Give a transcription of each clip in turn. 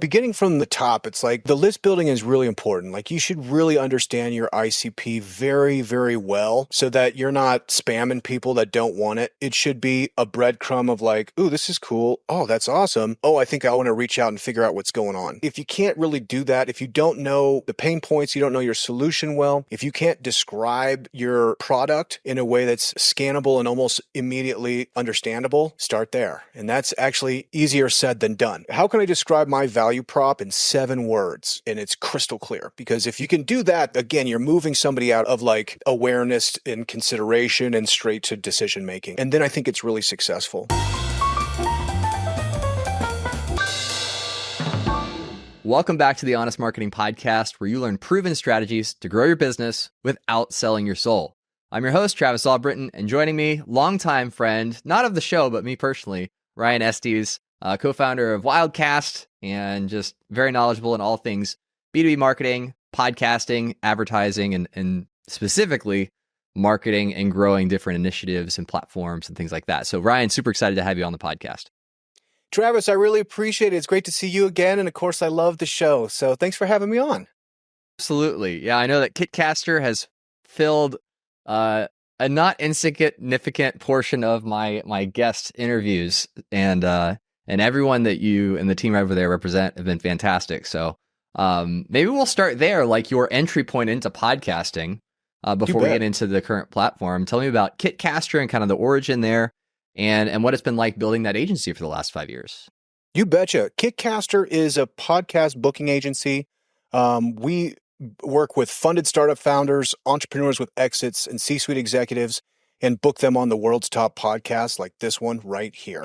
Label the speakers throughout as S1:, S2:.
S1: Beginning from the top, it's like the list building is really important. Like you should really understand your ICP very, very well so that you're not spamming people that don't want it. It should be a breadcrumb of like, ooh, this is cool. Oh, that's awesome. Oh, I think I want to reach out and figure out what's going on. If you can't really do that, if you don't know the pain points, you don't know your solution well, if you can't describe your product in a way that's scannable and almost immediately understandable, start there. And that's actually easier said than done. How can I describe my value prop in 7 words and it's crystal clear? Because if you can do that, again, you're moving somebody out of like awareness and consideration and straight to decision making. And then I think it's really successful.
S2: Welcome back to the Honest Marketing Podcast, where you learn proven strategies to grow your business without selling your soul. I'm your host, Travis Albritton, and joining me, longtime friend, not of the show, but me personally, Ryan Estes, co-founder of Wildcast, and just very knowledgeable in all things B2B marketing, podcasting, advertising, and specifically marketing and growing different initiatives and platforms and things like that. So Ryan, super excited to have you on the podcast.
S1: Travis, I really appreciate it. It's great to see you again. And of course, I love the show. So thanks for having me on.
S2: Absolutely. Yeah, I know that Kitcaster has filled a not insignificant portion of my guest interviews, and everyone that you and the team over there represent have been fantastic. So maybe we'll start there, like your entry point into podcasting before we get into the current platform. Tell me about Kitcaster and kind of the origin there and what it's been like building that agency for the last 5 years.
S1: You betcha. Kitcaster is a podcast booking agency. We work with funded startup founders, entrepreneurs with exits, and C-suite executives, and book them on the world's top podcasts like this one right here.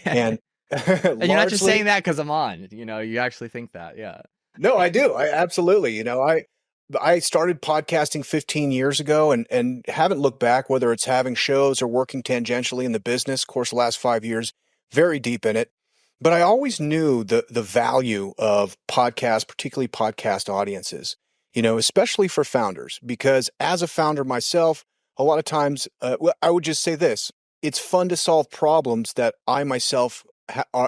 S1: And
S2: and you're not just saying that because I'm on, you actually think that. Yeah.
S1: No, I do. I absolutely, I started podcasting 15 years ago and haven't looked back, whether it's having shows or working tangentially in the business. Of course, the last 5 years, very deep in it. But I always knew the value of podcasts, particularly podcast audiences, especially for founders, because as a founder myself, a lot of times, I would just say this, it's fun to solve problems that I myself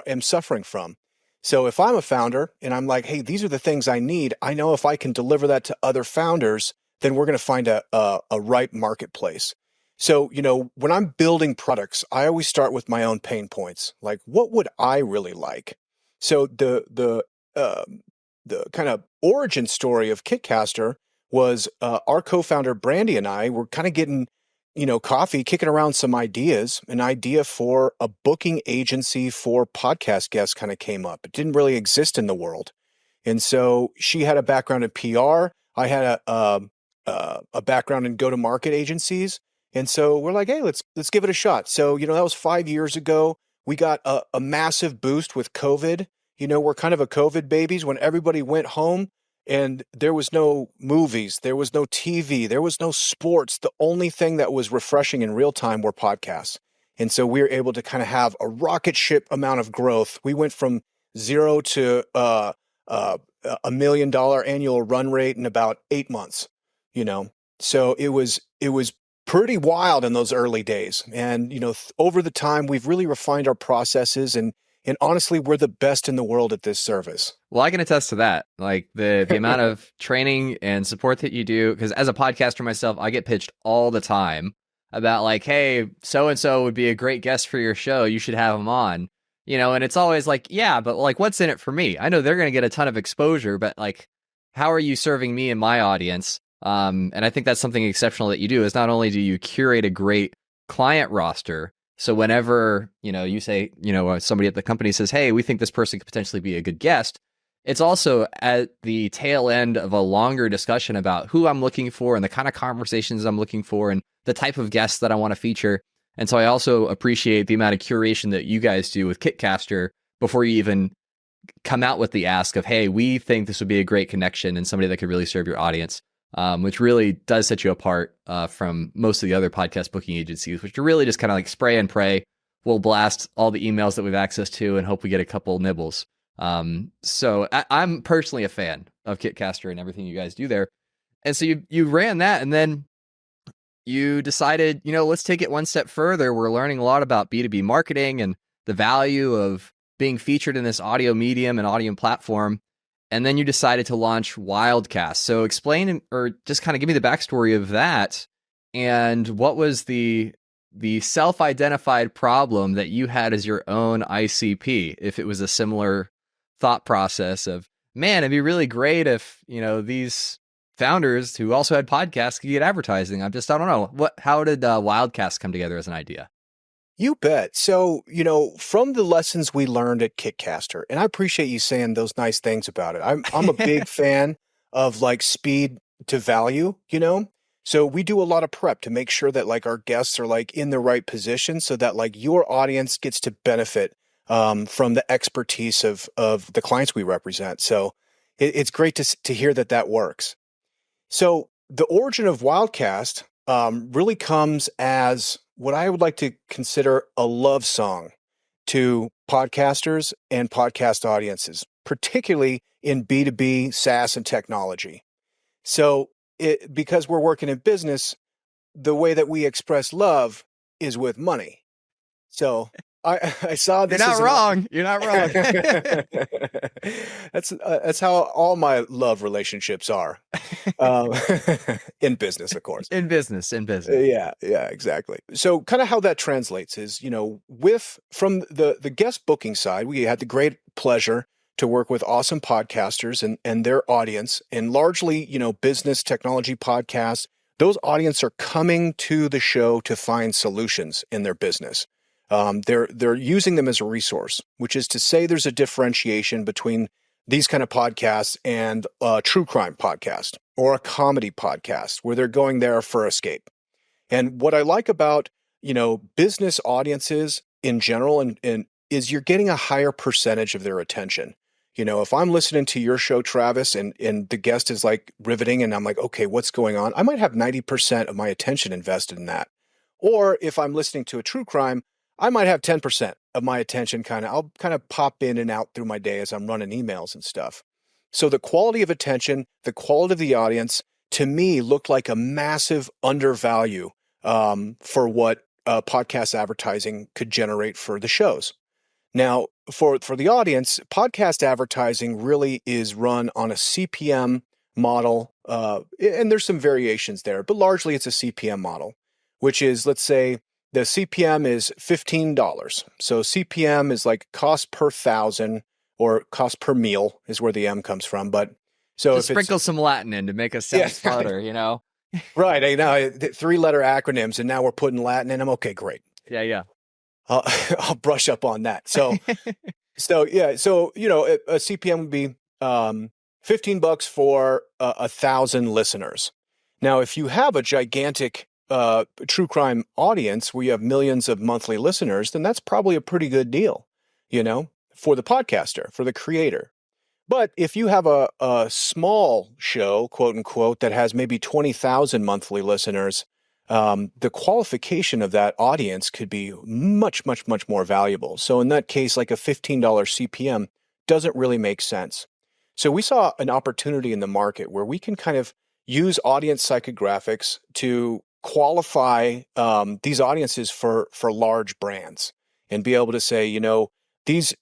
S1: am suffering from. So if I'm a founder and I'm like, hey, these are the things I need, I know if I can deliver that to other founders, then we're going to find a ripe marketplace. So, when I'm building products, I always start with my own pain points. Like, what would I really like? So the kind of origin story of Kitcaster was our co-founder Brandy and I were kind of getting coffee, kicking around some ideas. An idea for a booking agency for podcast guests kind of came up. It didn't really exist in the world. And so she had a background in PR. I had a background in go-to-market agencies. And so we're like, hey, let's give it a shot. So, that was 5 years ago. We got a massive boost with COVID. We're kind of a COVID babies when everybody went home. And there was no movies, there was no TV, there was no sports. The only thing that was refreshing in real time were podcasts. And so we were able to kind of have a rocket ship amount of growth. We went from 0 to $1 million annual run rate in about 8 months, So it was pretty wild in those early days. And, over the time, we've really refined our processes and honestly, we're the best in the world at this service.
S2: Well, I can attest to that. Like the amount of training and support that you do, because as a podcaster myself, I get pitched all the time about like, hey, so-and-so would be a great guest for your show. You should have them on, and it's always like, yeah, but like, what's in it for me? I know they're going to get a ton of exposure, but like, how are you serving me and my audience? And I think that's something exceptional that you do is not only do you curate a great client roster, so whenever, you say, somebody at the company says, hey, we think this person could potentially be a good guest, it's also at the tail end of a longer discussion about who I'm looking for and the kind of conversations I'm looking for and the type of guests that I want to feature. And so I also appreciate the amount of curation that you guys do with Kitcaster before you even come out with the ask of, hey, we think this would be a great connection and somebody that could really serve your audience. Which really does set you apart from most of the other podcast booking agencies, which are really just kind of like spray and pray. We'll blast all the emails that we have access to and hope we get a couple nibbles. So I'm personally a fan of Kitcaster and everything you guys do there. And so you ran that, and then you decided, let's take it one step further. We're learning a lot about B2B marketing and the value of being featured in this audio medium and audio platform. And then you decided to launch Wildcast. So explain, or just kind of give me the backstory of that. And what was the self-identified problem that you had as your own ICP, if it was a similar thought process of, man, it'd be really great if, these founders who also had podcasts could get advertising. I don't know. How did Wildcast come together as an idea?
S1: You bet. So, from the lessons we learned at Kitcaster, and I appreciate you saying those nice things about it. I'm a big fan of like speed to value, So we do a lot of prep to make sure that like our guests are like in the right position so that like your audience gets to benefit from the expertise of the clients we represent. So it's great to hear that works. So the origin of Wildcast really comes as what I would like to consider a love song to podcasters and podcast audiences, particularly in B2B, SaaS, and technology. So because we're working in business, the way that we express love is with money. So I saw this.
S2: You're not wrong.
S1: That's how all my love relationships are, in business, of course.
S2: In business.
S1: Yeah, exactly. So, kind of how that translates is, from the guest booking side, we had the great pleasure to work with awesome podcasters and their audience, and largely, business technology podcasts. Those audience are coming to the show to find solutions in their business. They're using them as a resource, which is to say there's a differentiation between these kind of podcasts and a true crime podcast or a comedy podcast where they're going there for escape. And what I like about, business audiences in general and is you're getting a higher percentage of their attention. If I'm listening to your show, Travis, and the guest is like riveting and I'm like, okay, what's going on? I might have 90% of my attention invested in that. Or if I'm listening to a true crime, I might have 10% of my attention I'll kind of pop in and out through my day as I'm running emails and stuff. So the quality of attention, the quality of the audience, to me, looked like a massive undervalue for what podcast advertising could generate for the shows. Now, for the audience, podcast advertising really is run on a CPM model, and there's some variations there, but largely it's a CPM model, which is, let's say, the CPM is $15. So CPM is like cost per thousand or cost per meal is where the M comes from. But so
S2: just sprinkle some Latin in to make us sound smarter,
S1: Right. I know 3-letter acronyms, and now we're putting Latin in them. Okay, great.
S2: Yeah.
S1: I'll brush up on that. So, yeah. So, a CPM would be $15 for 1,000 listeners. Now, if you have a gigantic true crime audience where you have millions of monthly listeners, then that's probably a pretty good deal, for the podcaster, for the creator. But if you have a small show, quote unquote, that has maybe 20,000 monthly listeners, the qualification of that audience could be much, much, much more valuable. So in that case, like a $15 CPM doesn't really make sense. So we saw an opportunity in the market where we can kind of use audience psychographics to qualify these audiences for large brands and be able to say,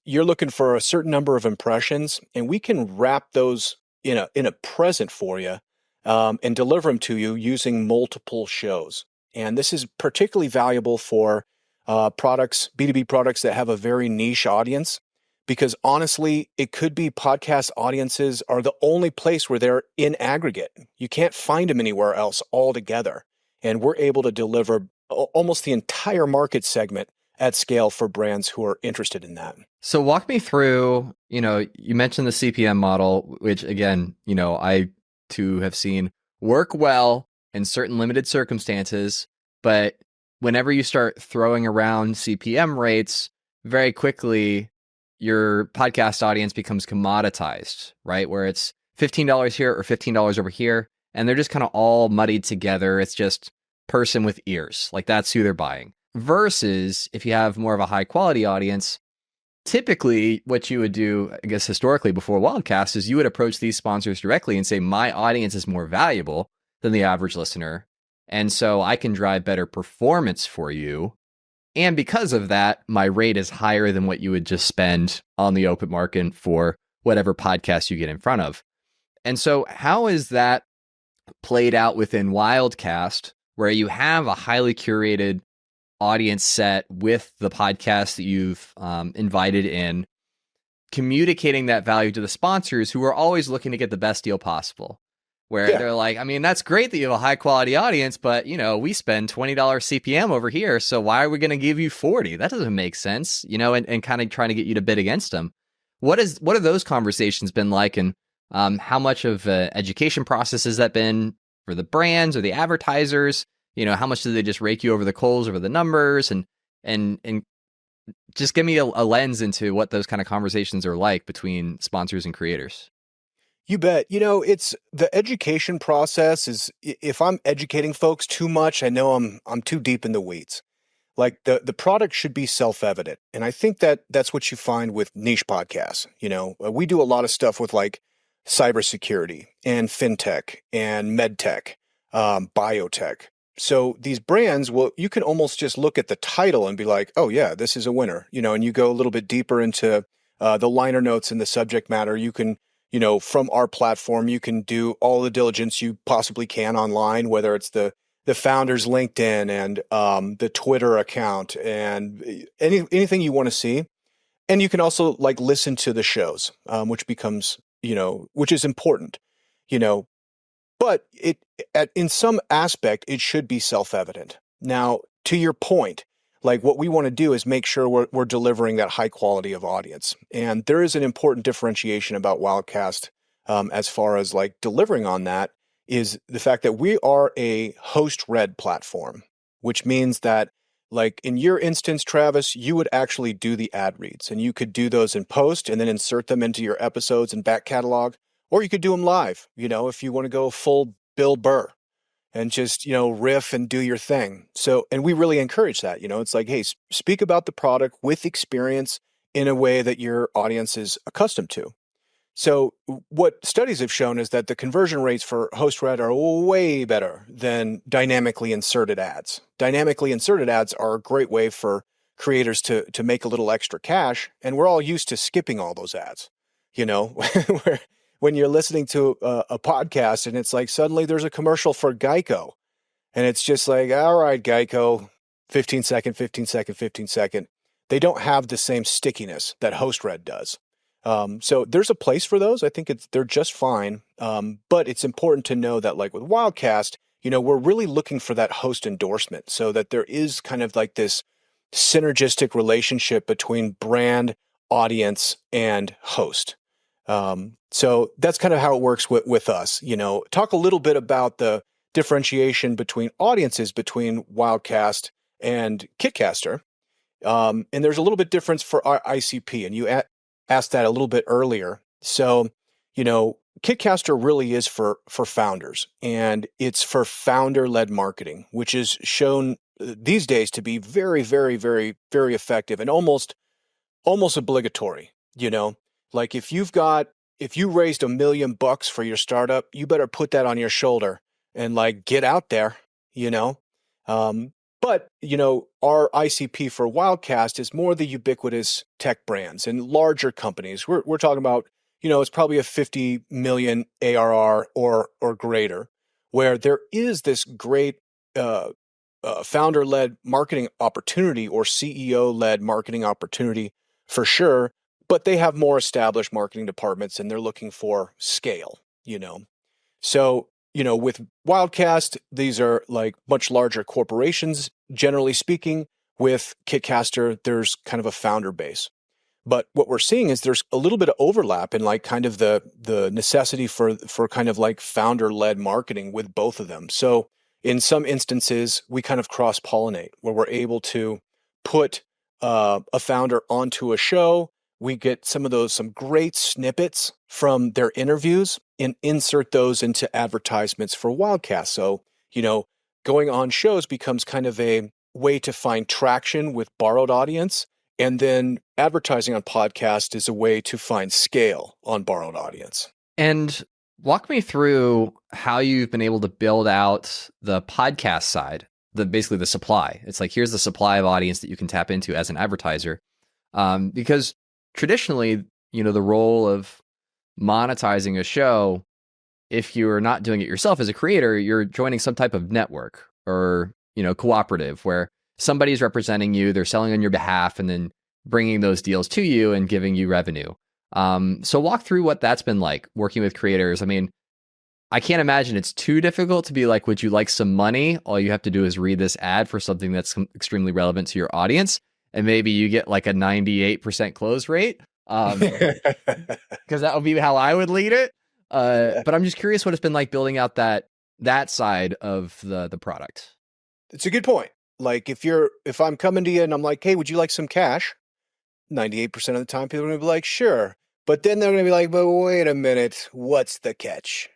S1: you're looking for a certain number of impressions, and we can wrap those in a present for you and deliver them to you using multiple shows. And this is particularly valuable for products, B2B products that have a very niche audience, because honestly, it could be podcast audiences are the only place where they're in aggregate. You can't find them anywhere else altogether. And we're able to deliver almost the entire market segment at scale for brands who are interested in that.
S2: So walk me through, you mentioned the CPM model, which again, I too have seen work well in certain limited circumstances. But whenever you start throwing around CPM rates, very quickly, your podcast audience becomes commoditized, right? Where it's $15 here or $15 over here. And they're just kind of all muddied together. It's just person with ears. Like that's who they're buying. Versus if you have more of a high quality audience, typically what you would do, I guess historically before Wildcast, is you would approach these sponsors directly and say, my audience is more valuable than the average listener. And so I can drive better performance for you. And because of that, my rate is higher than what you would just spend on the open market for whatever podcast you get in front of. And so how is that played out within Wildcast, where you have a highly curated audience set with the podcast that you've invited in, communicating that value to the sponsors who are always looking to get the best deal possible? Where they're like, I mean, that's great that you have a high quality audience, but we spend $20 CPM over here, so why are we going to give you 40? That doesn't make sense, and kind of trying to get you to bid against them. What have those conversations been like, and how much of an education process has that been for the brands or the advertisers? How much do they just rake you over the coals over the numbers, and just give me a lens into what those kind of conversations are like between sponsors and creators.
S1: You bet. It's the education process is, if I'm educating folks too much, I know I'm too deep in the weeds. Like the product should be self-evident. And I think that's what you find with niche podcasts. We do a lot of stuff with like cybersecurity and fintech and medtech, biotech. So these brands, well, you can almost just look at the title and be like, oh yeah, this is a winner, and you go a little bit deeper into the liner notes and the subject matter. You can, from our platform, you can do all the diligence you possibly can online, whether it's the founder's LinkedIn and the Twitter account and anything you want to see. And you can also like listen to the shows, which becomes, which is important, but in some aspect, it should be self-evident. Now, to your point, like what we want to do is make sure we're delivering that high quality of audience. And there is an important differentiation about Wildcast as far as like delivering on that, is the fact that we are a host-read platform, which means that like in your instance, Travis, you would actually do the ad reads, and you could do those in post and then insert them into your episodes and back catalog, or you could do them live, if you want to go full Bill Burr and just, riff and do your thing. So, and we really encourage that, it's like, hey, speak about the product with experience in a way that your audience is accustomed to. So what studies have shown is that the conversion rates for host read are way better than dynamically inserted ads. Dynamically inserted ads are a great way for creators to make a little extra cash. And we're all used to skipping all those ads, where when you're listening to a podcast and it's like suddenly there's a commercial for Geico and it's just like, all right, Geico, 15 second, 15 second, 15 second. They don't have the same stickiness that host read does. So there's a place for those. I think they're just fine. But it's important to know that like with Wildcast, we're really looking for that host endorsement so that there is kind of like this synergistic relationship between brand, audience, and host. So that's kind of how it works with us. Talk a little bit about the differentiation between audiences between Wildcast and Kitcaster. And there's a little bit difference for our ICP, and you asked that a little bit earlier. So, Kitcaster really is for founders, and it's for founder-led marketing, which is shown these days to be very, very, very, very effective and almost obligatory. Like if you raised $1 million for your startup, you better put that on your shoulder and like get out there, But, our ICP for Wildcast is more the ubiquitous tech brands and larger companies. We're talking about, it's probably a 50 million ARR or greater, where there is this great founder-led marketing opportunity or CEO-led marketing opportunity for sure, but they have more established marketing departments and they're looking for scale, So, with Wildcast, these are like much larger corporations, generally speaking. With Kitcaster, there's kind of a founder base. But what we're seeing is there's a little bit of overlap in like kind of the necessity for kind of like founder-led marketing with both of them. So in some instances, we kind of cross-pollinate where we're able to put a founder onto a show. We get some great snippets from their interviews and insert those into advertisements for Wildcast. So, going on shows becomes kind of a way to find traction with borrowed audience. And then advertising on podcast is a way to find scale on borrowed audience.
S2: And walk me through how you've been able to build out the podcast side basically the supply. It's like, here's the supply of audience that you can tap into as an advertiser. Because traditionally, the role of monetizing a show, if you're not doing it yourself as a creator, you're joining some type of network or, cooperative where somebody's representing you, they're selling on your behalf, and then bringing those deals to you and giving you revenue. So walk through what that's been like working with creators. I mean, I can't imagine it's too difficult to be like, would you like some money? All you have to do is read this ad for something that's extremely relevant to your audience. And maybe you get like a 98% close rate. Because that would be how I would lead it. But I'm just curious what it's been like building out that side of the product.
S1: It's a good point. Like if I'm coming to you and I'm like, hey, would you like some cash? 98% of the time people are going to be like, sure. But then they're going to be like, but wait a minute, what's the catch?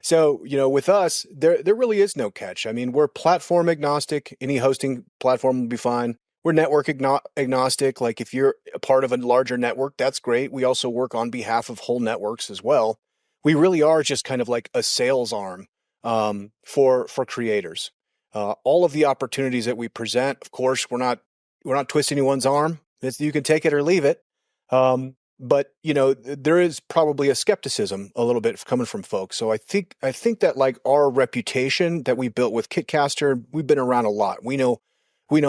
S1: So, with us, there really is no catch. I mean, we're platform agnostic. Any hosting platform will be fine. We're network agnostic. Like if you're a part of a larger network, that's great. We also work on behalf of whole networks as well. We really are just kind of like a sales arm for creators. All of the opportunities that we present, of course, we're not twisting anyone's arm. You can take it or leave it. But there is probably a skepticism a little bit coming from folks. So I think that like our reputation that we built with Kitcaster, we've been around a lot. We know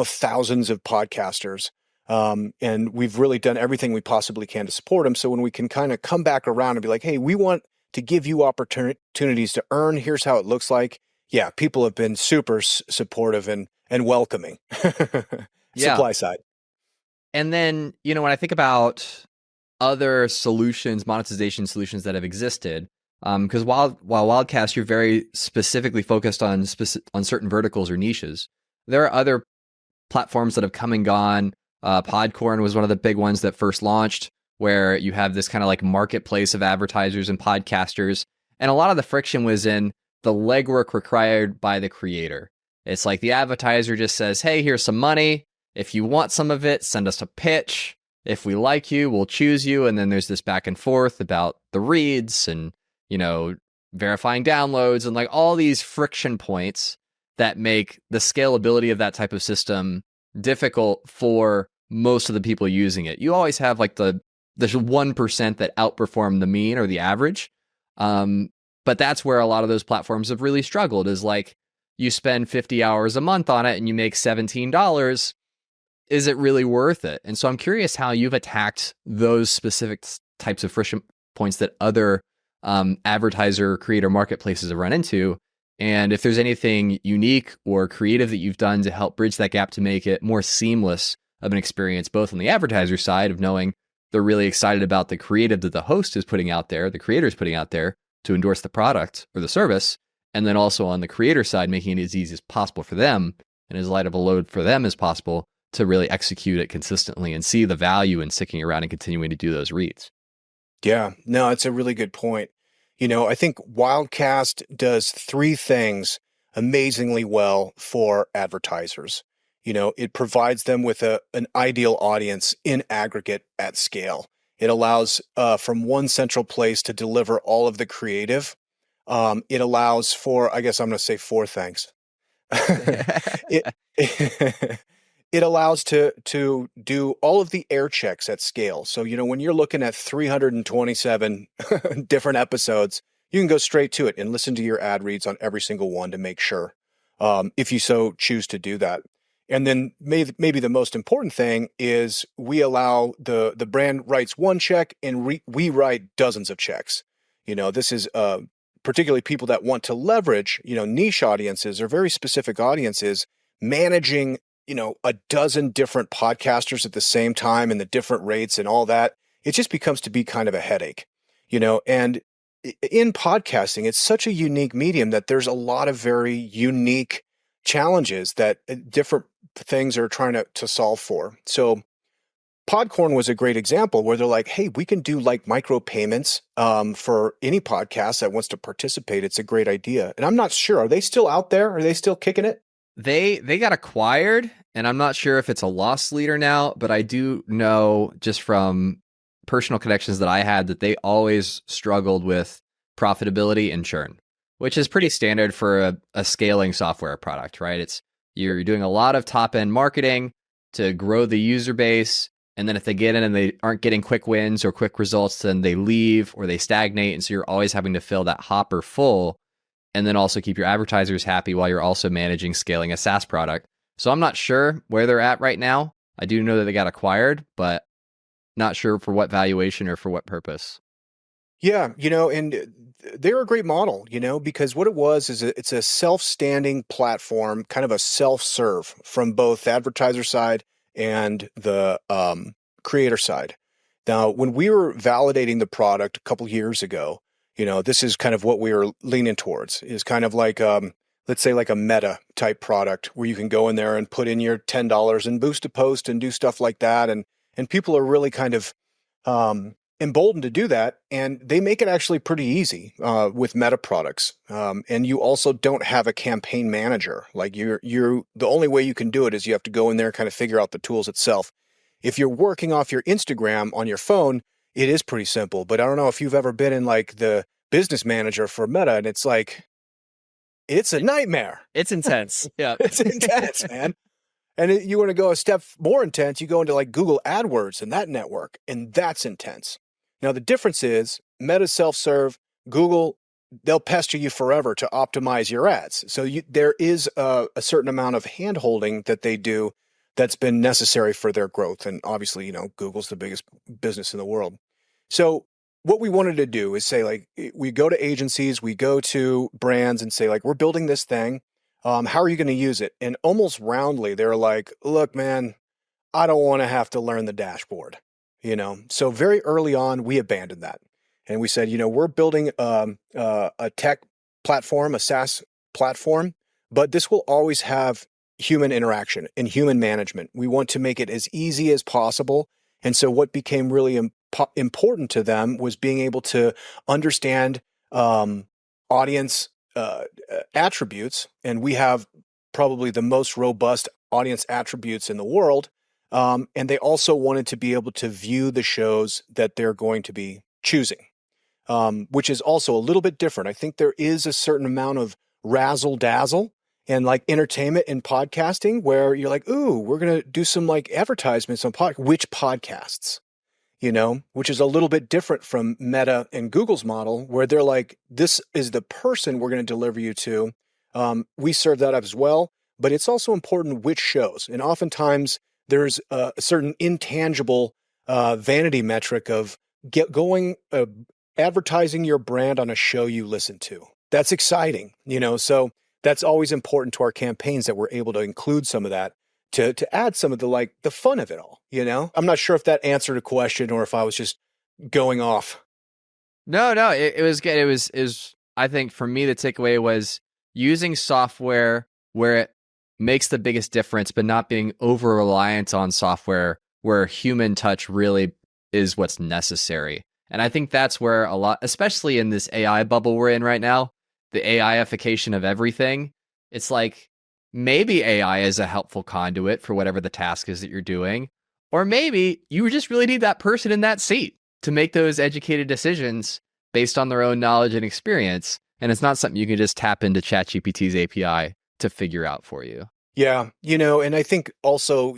S1: thousands of podcasters, and we've really done everything we possibly can to support them. So when we can kind of come back around and be like, hey, we want to give you opportunities to earn. Here's how it looks like. Yeah, people have been super supportive and welcoming. Supply side.
S2: And then, when I think about other solutions, monetization solutions that have existed, because while Wildcast, you're very specifically focused on certain verticals or niches, there are other platforms that have come and gone. Podcorn was one of the big ones that first launched, where you have this kind of like marketplace of advertisers and podcasters. And a lot of the friction was in the legwork required by the creator. It's like the advertiser just says, hey, here's some money. If you want some of it, send us a pitch. If we like you, we'll choose you. And then there's this back and forth about the reads and, verifying downloads and like all these friction points that make the scalability of that type of system difficult for most of the people using it. You always have like the 1% that outperform the mean or the average. But that's where a lot of those platforms have really struggled, is like you spend 50 hours a month on it and you make $17. Is it really worth it? And so I'm curious how you've attacked those specific types of friction points that other advertiser creator marketplaces have run into. And if there's anything unique or creative that you've done to help bridge that gap to make it more seamless of an experience, both on the advertiser side of knowing they're really excited about the creative that the host is putting out there, the creator is putting out there to endorse the product or the service, and then also on the creator side, making it as easy as possible for them and as light of a load for them as possible to really execute it consistently and see the value in sticking around and continuing to do those reads.
S1: Yeah, no, it's a really good point. I think Wildcast does three things amazingly well for advertisers. It provides them with an ideal audience in aggregate at scale. It allows from one central place to deliver all of the creative. It allows for, I guess I'm going to say four things. It allows to do all of the air checks at scale. So, when you're looking at 327 different episodes, you can go straight to it and listen to your ad reads on every single one to make sure, if you so choose to do that. And then maybe the most important thing is we allow the brand writes one check and we write dozens of checks. This is particularly people that want to leverage, niche audiences or very specific audiences, managing a dozen different podcasters at the same time and the different rates and all that. It just becomes to be kind of a headache, and in podcasting, it's such a unique medium that there's a lot of very unique challenges that different things are trying to solve for. So Podcorn was a great example where they're like, hey, we can do like micro payments for any podcast that wants to participate. It's a great idea. And I'm not sure, are they still out there? Are they still kicking it?
S2: They got acquired, and I'm not sure if it's a loss leader now, but I do know just from personal connections that I had that they always struggled with profitability and churn, which is pretty standard for a scaling software product, right? You're doing a lot of top end marketing to grow the user base. And then if they get in and they aren't getting quick wins or quick results, then they leave or they stagnate. And so you're always having to fill that hopper full and then also keep your advertisers happy while you're also managing scaling a SaaS product. So I'm not sure where they're at right now. I do know that they got acquired, but not sure for what valuation or for what purpose.
S1: Yeah, and they're a great model, because what it was is it's a self-standing platform, kind of a self-serve from both the advertiser side and the creator side. Now, when we were validating the product a couple years ago, this is kind of what we were leaning towards, is kind of like, let's say like a Meta type product where you can go in there and put in your $10 and boost a post and do stuff like that. And people are really kind of emboldened to do that. And they make it actually pretty easy with Meta products. And you also don't have a campaign manager. Like you're the only way you can do it is you have to go in there and kind of figure out the tools itself. If you're working off your Instagram on your phone, it is pretty simple. But I don't know if you've ever been in like the business manager for Meta, and it's like, it's a nightmare.
S3: It's intense. Yeah.
S1: It's intense, man. And you want to go a step more intense, you go into like Google AdWords and that network, and that's intense. Now, the difference is Meta self-serve, Google, they'll pester you forever to optimize your ads. So there is a certain amount of hand-holding that they do that's been necessary for their growth. And obviously, Google's the biggest business in the world. So what we wanted to do is say, like, we go to agencies, we go to brands and say, like, we're building this thing. How are you going to use it? And almost roundly, they're like, look, man, I don't want to have to learn the dashboard, So very early on, we abandoned that. And we said, we're building a tech platform, a SaaS platform, but this will always have human interaction and human management. We want to make it as easy as possible. And so what became really important to them was being able to understand audience attributes. And we have probably the most robust audience attributes in the world. And they also wanted to be able to view the shows that they're going to be choosing, which is also a little bit different. I think there is a certain amount of razzle dazzle and like entertainment in podcasting where you're like, ooh, we're going to do some like advertisements on which podcasts, which is a little bit different from Meta and Google's model where they're like, this is the person we're going to deliver you to. We serve that up as well, but it's also important which shows. And oftentimes there's a certain intangible vanity metric of advertising your brand on a show you listen to. That's exciting, so that's always important to our campaigns that we're able to include some of that to add some of the fun of it all, I'm not sure if that answered a question or if I was just going off.
S2: No, it was good. It was, I think for me, the takeaway was using software where it makes the biggest difference, but not being over reliant on software where human touch really is what's necessary. And I think that's where a lot, especially in this AI bubble we're in right now, the AIification of everything, it's like maybe AI is a helpful conduit for whatever the task is that you're doing. Or maybe you just really need that person in that seat to make those educated decisions based on their own knowledge and experience. And it's not something you can just tap into ChatGPT's API to figure out for you.
S1: Yeah, and I think also,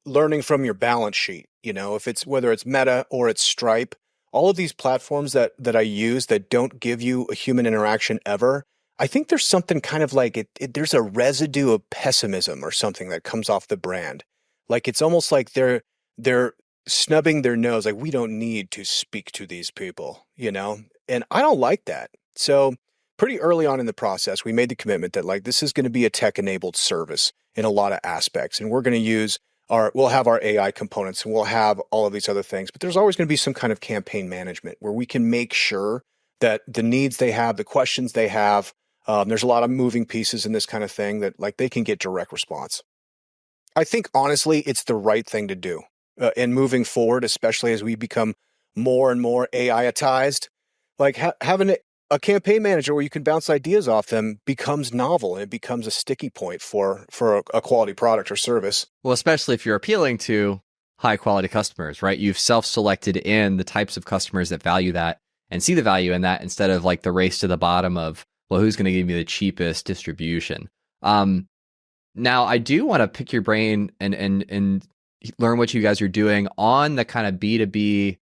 S1: learning from your balance sheet, if it's whether it's Meta or it's Stripe, all of these platforms that I use that don't give you a human interaction ever, I think there's something kind of like there's a residue of pessimism or something that comes off the brand. Like it's almost like they're snubbing their nose, like we don't need to speak to these people, and I don't like that. So pretty early on in the process, we made the commitment that like this is going to be a tech-enabled service in a lot of aspects, and we're going to use we'll have our AI components and we'll have all of these other things, but there's always going to be some kind of campaign management where we can make sure that the needs they have, the questions they have, there's a lot of moving pieces in this kind of thing that like they can get direct response. I think honestly, it's the right thing to do. And moving forward, especially as we become more and more AIatized, like having a campaign manager where you can bounce ideas off them becomes novel and it becomes a sticky point for a quality product or service.
S2: Well, especially if you're appealing to high quality customers, right? You've self-selected in the types of customers that value that and see the value in that instead of like the race to the bottom of well, who's going to give me the cheapest distribution? Now, I do want to pick your brain and learn what you guys are doing on the kind of B2B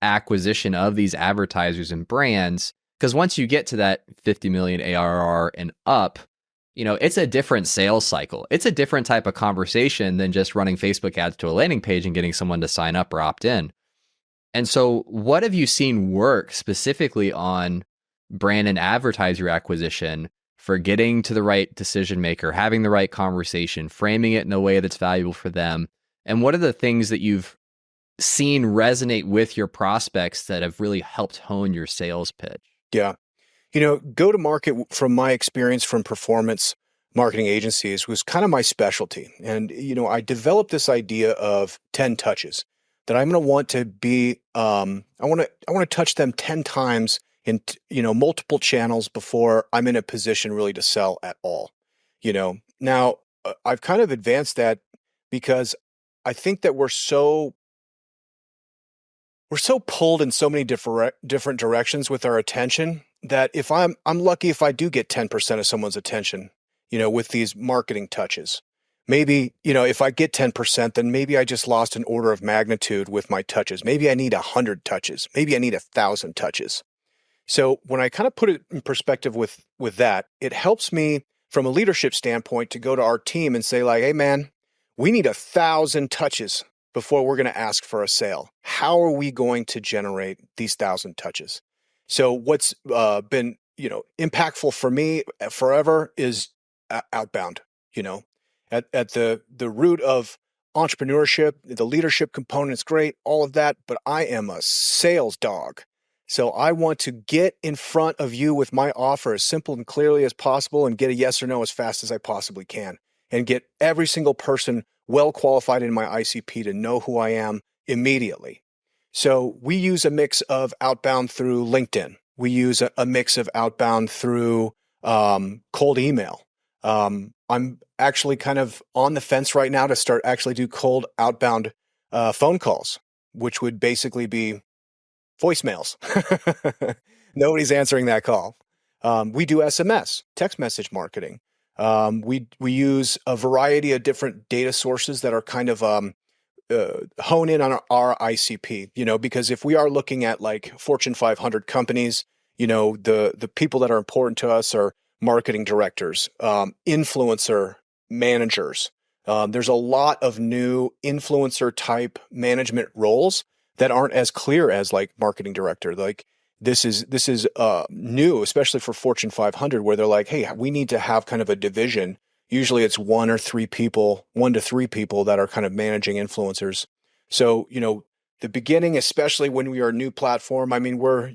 S2: acquisition of these advertisers and brands. Because once you get to that 50 million ARR and up, it's a different sales cycle. It's a different type of conversation than just running Facebook ads to a landing page and getting someone to sign up or opt in. And so what have you seen work specifically on brand and advertiser acquisition for getting to the right decision maker, having the right conversation, framing it in a way that's valuable for them? And what are the things that you've seen resonate with your prospects that have really helped hone your sales pitch?
S1: Yeah. Go to market, from my experience from performance marketing agencies, was kind of my specialty. And, I developed this idea of 10 touches that I'm going to want to be, I want to touch them 10 times in, multiple channels before I'm in a position really to sell at all. Now I've kind of advanced that because I think that we're so pulled in so many different directions with our attention that if I'm lucky if I do get 10% of someone's attention, with these marketing touches. Maybe, if I get 10%, then maybe I just lost an order of magnitude with my touches. Maybe I need 100 touches. Maybe I need 1,000 touches. So when I kind of put it in perspective with that, it helps me from a leadership standpoint to go to our team and say like, hey man, we need 1,000 touches before we're going to ask for a sale. How are we going to generate these 1,000 touches? So what's been, impactful for me forever is outbound. At the root of entrepreneurship, the leadership component is great, all of that, but I am a sales dog. So I want to get in front of you with my offer as simple and clearly as possible and get a yes or no as fast as I possibly can, and get every single person well qualified in my ICP to know who I am immediately. So we use a mix of outbound through LinkedIn. We use a mix of outbound through cold email. I'm actually kind of on the fence right now to start actually do cold outbound phone calls, which would basically be voicemails. Nobody's answering that call. We do SMS, text message marketing. We use a variety of different data sources that are kind of hone in on our ICP, because if we are looking at like Fortune 500 companies, the people that are important to us are marketing directors, influencer managers. There's a lot of new influencer type management roles that aren't as clear as like marketing director. Like this is new, especially for Fortune 500, where they're like, hey, we need to have kind of a division. Usually it's 1 to 3 people that are kind of managing influencers. So, the beginning, especially when we are a new platform, I mean, we're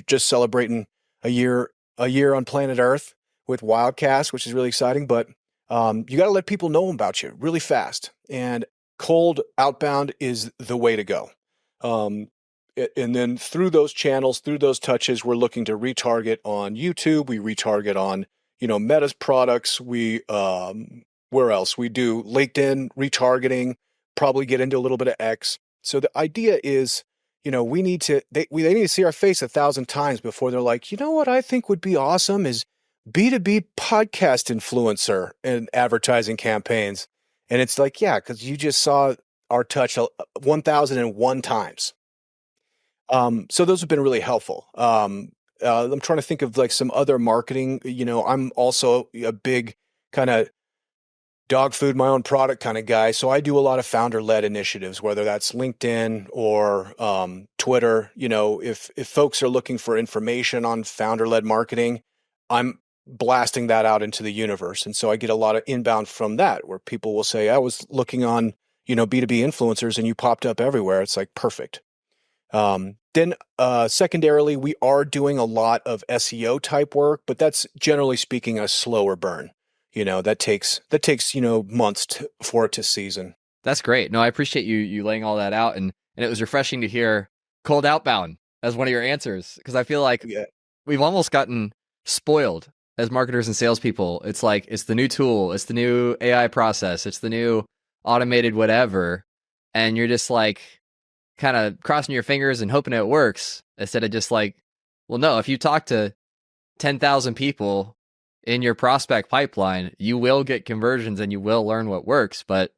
S1: just celebrating a year on planet Earth with Wildcast, which is really exciting, but you got to let people know about you really fast. And cold outbound is the way to go. And then through those channels, through those touches, we're looking to retarget on YouTube. We retarget on, Meta's products. We, where else? We do LinkedIn retargeting, probably get into a little bit of X. So the idea is, they need to see our face 1,000 times before they're like, what I think would be awesome is B2B podcast influencer and advertising campaigns. And it's like, yeah, because you just saw our touch 1,001 times. So those have been really helpful. I'm trying to think of like some other marketing. I'm also a big kind of dog food my own product kind of guy. So I do a lot of founder-led initiatives, whether that's LinkedIn or Twitter. If folks are looking for information on founder-led marketing, I'm blasting that out into the universe. And so I get a lot of inbound from that, where people will say, I was looking on, B2B influencers and you popped up everywhere. It's like, perfect. Then secondarily, we are doing a lot of SEO type work, but that's generally speaking a slower burn. That takes months for it to season.
S2: That's great. No, I appreciate you laying all that out, and it was refreshing to hear cold outbound as one of your answers, because I feel like we've almost gotten spoiled as marketers and salespeople. It's like it's the new tool, it's the new AI process, it's the new automated whatever, and you're just like kind of crossing your fingers and hoping it works instead of just like, well, no, if you talk to 10,000 people in your prospect pipeline, you will get conversions and you will learn what works, but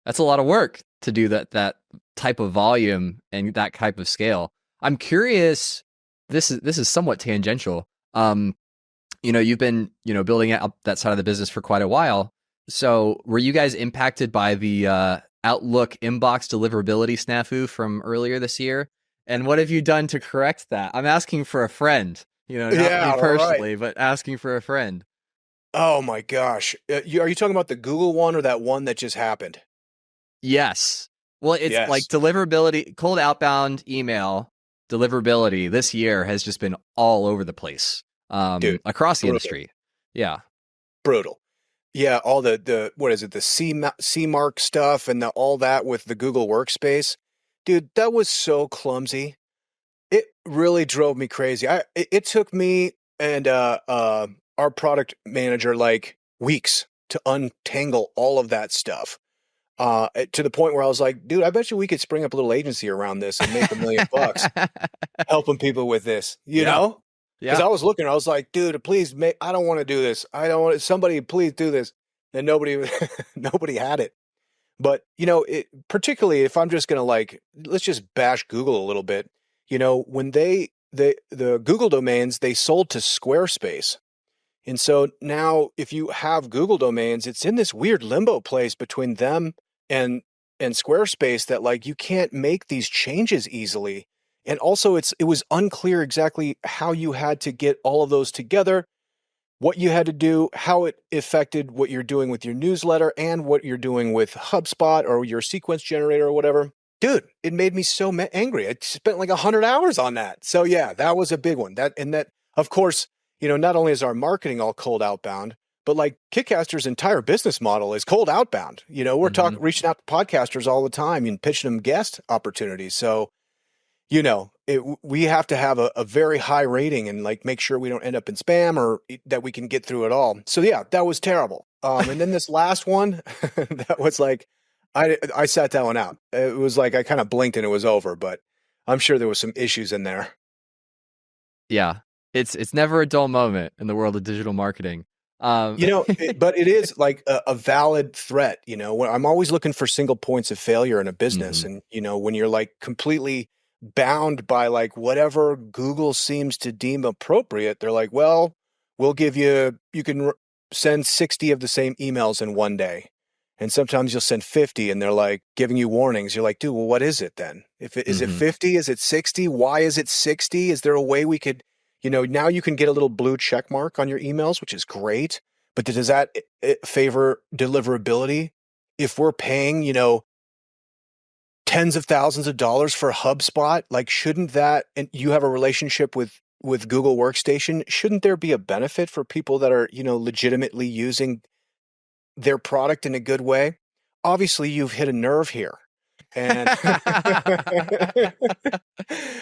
S2: that's a lot of work to do that type of volume and that type of scale. I'm curious, this is somewhat tangential. You've been, building up that side of the business for quite a while. So were you guys impacted by the Outlook inbox deliverability snafu from earlier this year? And what have you done to correct that? I'm asking for a friend, not me personally, but asking for a friend.
S1: Oh my gosh. Are you talking about the Google one or that one that just happened?
S2: Yes. Well, it's like deliverability, cold outbound email deliverability this year has just been all over the place.
S1: Dude,
S2: across the industry. Yeah.
S1: Brutal. Yeah, all the what is it, the C mark stuff and all that with the Google Workspace. Dude, that was so clumsy. It really drove me crazy. It took me and our product manager like weeks to untangle all of that stuff. To the point where I was like, dude, I bet you we could spring up a little agency around this and make $1 million helping people with this, you know? Because I was looking, I was like, dude, please, I don't want to do this. I don't want somebody, please do this. And nobody had it. But, particularly if I'm just going to let's just bash Google a little bit. When the Google domains, they sold to Squarespace. And so now if you have Google domains, it's in this weird limbo place between them and Squarespace that you can't make these changes easily. And also it was unclear exactly how you had to get all of those together, what you had to do, how it affected what you're doing with your newsletter and what you're doing with HubSpot or your sequence generator or whatever. Dude, it made me so angry. I spent 100 hours on that. So yeah, that was a big one. That, of course, not only is our marketing all cold outbound, but Kickcaster's entire business model is cold outbound. We're reaching out to podcasters all the time and pitching them guest opportunities. So, we have to have a very high rating and make sure we don't end up in spam or that we can get through it all. So yeah, that was terrible. And then this last one, that was I sat that one out. It was I kind of blinked and it was over, but I'm sure there was some issues in there.
S2: Yeah. It's never a dull moment in the world of digital marketing.
S1: But it is a valid threat. I'm always looking for single points of failure in a business. And, when you're completely bound by whatever Google seems to deem appropriate, they're well, we'll give you can send 60 of the same emails in one day. And sometimes you'll send 50 and they're giving you warnings. You're dude, well, what is it then? Is it 50? Is it 60? Why is it 60? Is there a way we could, now you can get a little blue check mark on your emails, which is great. But does that favor deliverability? If we're paying, tens of thousands of dollars for HubSpot, shouldn't that, and you have a relationship with Google Workstation, shouldn't there be a benefit for people that are, legitimately using their product in a good way? Obviously, you've hit a nerve here. And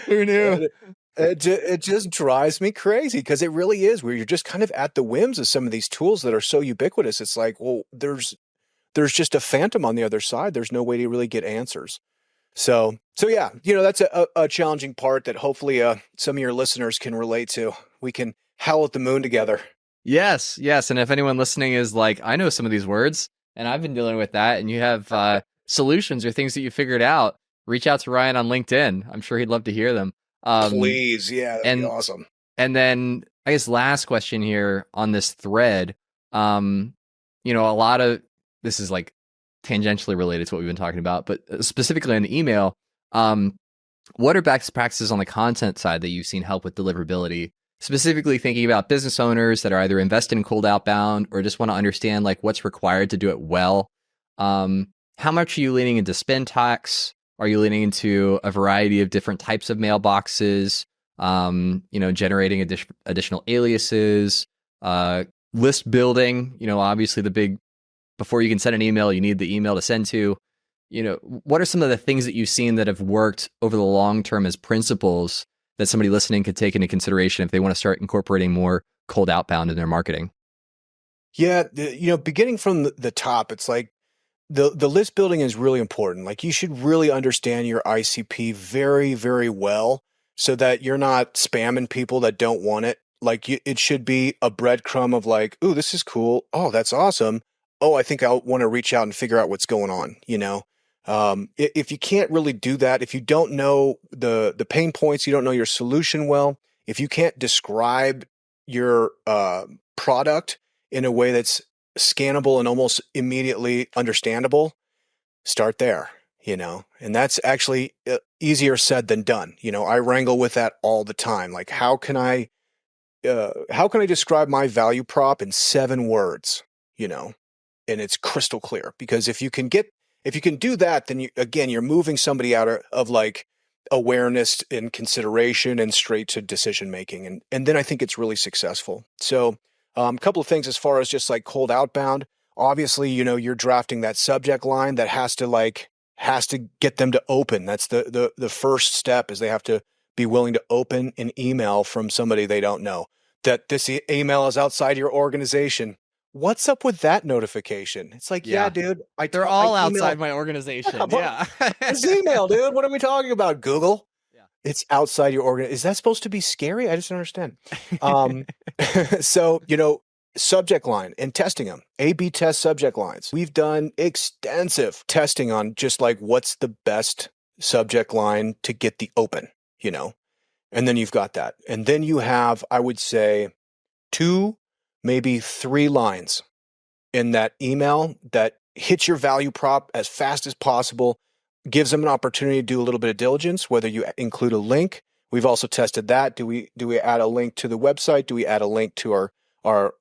S2: who knew?
S1: It just drives me crazy because it really is where you're just kind of at the whims of some of these tools that are so ubiquitous. It's well, there's just a phantom on the other side. There's no way to really get answers. So yeah, that's a challenging part that hopefully some of your listeners can relate to. We can howl at the moon together.
S2: Yes. And if anyone listening is I know some of these words and I've been dealing with that, and you have solutions or things that you figured out, reach out to Ryan on LinkedIn. I'm sure he'd love to hear them.
S1: Please. Yeah, that'd be awesome.
S2: And then I guess last question here on this thread, a lot of this is tangentially related to what we've been talking about, but specifically on the email, what are best practices on the content side that you've seen help with deliverability? Specifically thinking about business owners that are either invested in cold outbound or just want to understand what's required to do it well. How much are you leaning into spend tax? Are you leaning into a variety of different types of mailboxes? Generating additional aliases, list building. Obviously before you can send an email, you need the email to send to. What are some of the things that you've seen that have worked over the long term as principles that somebody listening could take into consideration if they want to start incorporating more cold outbound in their marketing?
S1: Yeah, beginning from the top, it's the list building is really important. You should really understand your ICP very, very well so that you're not spamming people that don't want it. Like it should be a breadcrumb of like, ooh, this is cool. Oh, that's awesome. Oh, I think I'll want to reach out and figure out what's going on, you know? If you can't really do that, if you don't know the pain points, you don't know your solution well, if you can't describe your product in a way that's scannable and almost immediately understandable, start there, you know? And that's actually easier said than done. You know, I wrangle with that all the time. Like, how can I describe my value prop in 7 words, you know, and it's crystal clear? Because if you can do that, then you're moving somebody out of like awareness and consideration and straight to decision making. And then I think it's really successful. So a couple of things as far as just like cold outbound. Obviously, you know, you're drafting that subject line that has to get them to open. That's the first step, is they have to be willing to open an email from somebody they don't know. That this email is outside your organization. What's up with that notification? It's like, yeah, dude,
S2: they're all outside my organization. Yeah.
S1: This email, dude. What are we talking about, Google?
S2: Yeah.
S1: It's outside your organization. Is that supposed to be scary? I just don't understand. So, you know, subject line and testing them, A/B test subject lines. We've done extensive testing on just like what's the best subject line to get the open, you know, and then you've got that. And then you have, I would say, 2, maybe 3 lines in that email that hits your value prop as fast as possible, gives them an opportunity to do a little bit of diligence, whether you include a link. We've also tested that. Do we add a link to the website? Do we add a link to our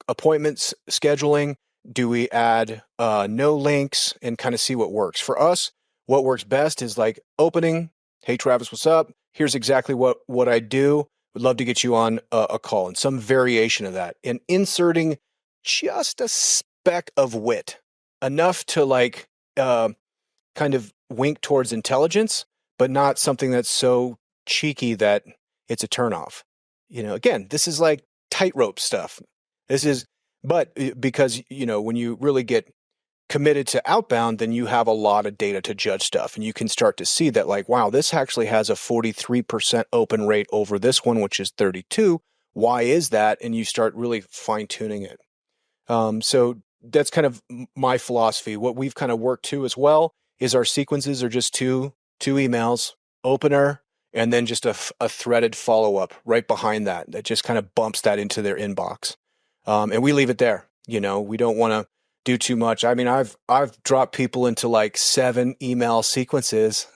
S1: appointments scheduling? Do we add no links, and kind of see what works? For us, what works best is like opening, hey, Travis, what's up? Here's exactly what I do. Would love to get you on a call, and some variation of that, and inserting just a speck of wit, enough to like kind of wink towards intelligence, but not something that's so cheeky that it's a turnoff. You know, again, this is like tightrope stuff. But because, you know, when you really get committed to outbound, then you have a lot of data to judge stuff, and you can start to see that like, wow, this actually has a 43% open rate over this one, which is 32. Why is that? And you start really fine tuning it. So that's kind of my philosophy. What we've kind of worked to as well is our sequences are just two emails, opener, and then just a threaded follow-up right behind that just kind of bumps that into their inbox. And we leave it there. You know, we don't want to do too much. I mean, I've dropped people into like 7 email sequences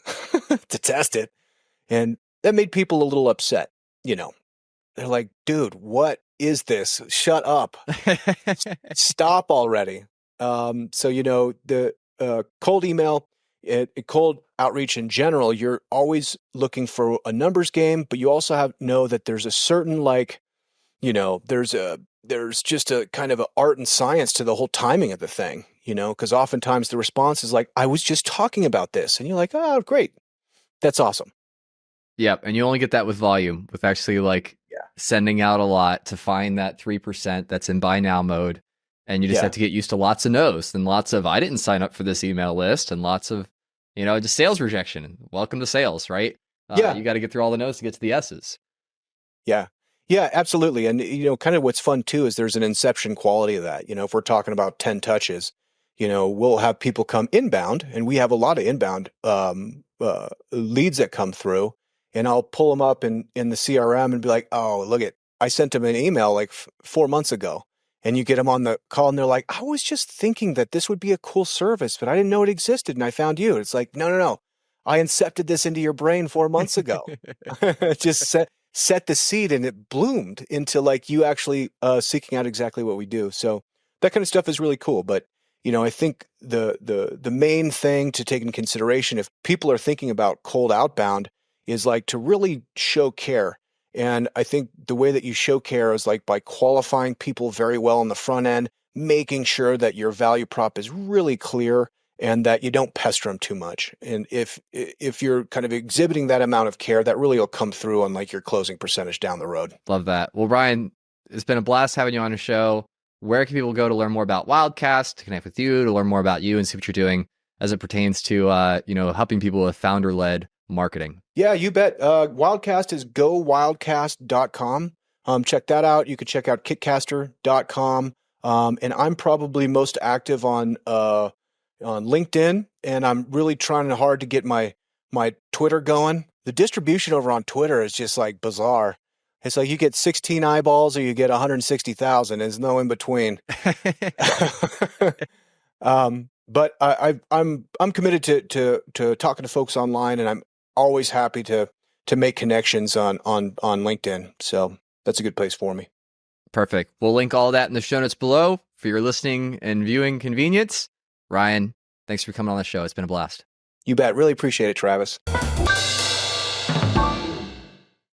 S1: to test it, and that made people a little upset. You know, they're like, dude, what is this? Shut up. Stop already. So, you know, the cold email, cold outreach in general, you're always looking for a numbers game, but you also know that there's a certain, like, you know, there's just a kind of an art and science to the whole timing of the thing, you know, because oftentimes the response is like, I was just talking about this. And you're like, oh, great. That's awesome.
S2: Yep. And you only get that with volume, with actually like sending out a lot to find that 3% that's in buy now mode. And you just have to get used to lots of no's and lots of, I didn't sign up for this email list, and lots of, you know, just sales rejection. Welcome to sales, right? You got to get through all the no's to get to the S's. Yeah.
S1: Yeah, absolutely. And, you know, kind of what's fun too is there's an inception quality of that. You know, if we're talking about 10 touches, you know, we'll have people come inbound, and we have a lot of inbound leads that come through, and I'll pull them up in the CRM and be like, oh, look I sent them an email like 4 months ago. And you get them on the call, and they're like, I was just thinking that this would be a cool service, but I didn't know it existed, and I found you. It's like, no. I incepted this into your brain 4 months ago. Just set the seed, and it bloomed into like you actually seeking out exactly what we do. So that kind of stuff is really cool. But, you know, I think the main thing to take into consideration if people are thinking about cold outbound is like to really show care. And I think the way that you show care is like by qualifying people very well on the front end, making sure that your value prop is really clear and that you don't pester them too much. And if you're kind of exhibiting that amount of care, that really will come through on like your closing percentage down the road.
S2: Love that. Well, Ryan, it's been a blast having you on the show. Where can people go to learn more about Wildcast, to connect with you, to learn more about you and see what you're doing as it pertains to, you know, helping people with founder-led marketing?
S1: Yeah, you bet. Wildcast is gowildcast.com. check that out. You could check out kitcaster.com. And I'm probably most active on LinkedIn, and I'm really trying hard to get my Twitter going. The distribution over on Twitter is just like bizarre. It's like you get 16 eyeballs or you get 160,000. There's no in between. But I'm committed to talking to folks online, and I'm always happy to make connections on LinkedIn. So that's a good place for me.
S2: Perfect. We'll link all that in the show notes below for your listening and viewing convenience. Ryan, thanks for coming on the show. It's been a blast.
S1: You bet. Really appreciate it, Travis.